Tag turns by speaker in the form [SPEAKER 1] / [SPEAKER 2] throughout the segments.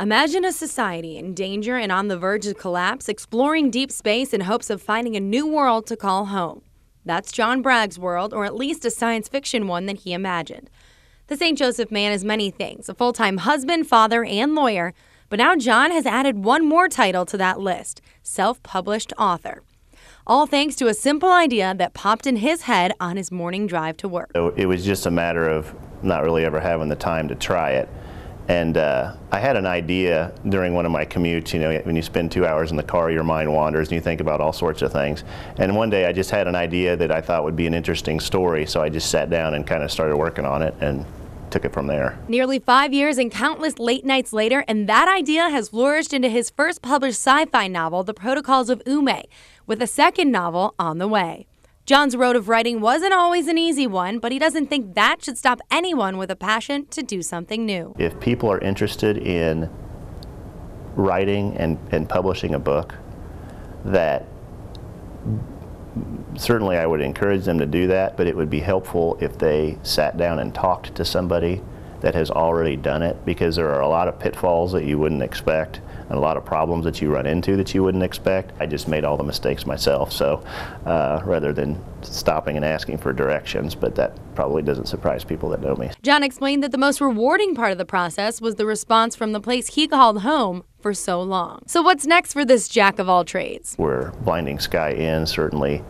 [SPEAKER 1] Imagine a society in danger and on the verge of collapse, exploring deep space in hopes of finding a new world to call home. That's John Bragg's world, or at least a science fiction one that he imagined. The St. Joseph man is many things, a full-time husband, father, and lawyer, but now John has added one more title to that list, self-published author. All thanks to a simple idea that popped in his head on his morning drive to work.
[SPEAKER 2] It was just a matter of not really ever having the time to try it. And I had an idea during one of my commutes. You know, when you spend 2 hours in the car, your mind wanders and you think about all sorts of things. And one day I just had an idea that I thought would be an interesting story, so I just sat down and kind of started working on it and took it from there.
[SPEAKER 1] Nearly 5 years and countless late nights later, and that idea has flourished into his first published sci-fi novel, The Protocols of Ume, with a second novel on the way. John's road of writing wasn't always an easy one, but he doesn't think that should stop anyone with a passion to do something new.
[SPEAKER 2] If people are interested in writing and publishing a book, that certainly I would encourage them to do that, but it would be helpful if they sat down and talked to somebody that has already done it, because there are a lot of pitfalls that you wouldn't expect and a lot of problems that you run into that you wouldn't expect. I just made all the mistakes myself, so rather than stopping and asking for directions, but that probably doesn't surprise people that know me.
[SPEAKER 1] John explained that the most rewarding part of the process was the response from the place he called home for so long. So what's next for this jack of all trades?
[SPEAKER 2] Where Blinding Sky ends certainly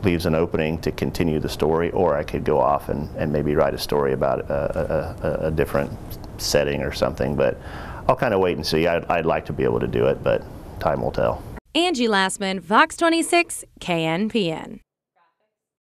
[SPEAKER 2] leaves an opening to continue the story, or I could go off and maybe write a story about a different setting or something, but I'll kind of wait and see. I'd like to be able to do it, but time will tell.
[SPEAKER 1] Angie Lassman, Fox 26, KNPN.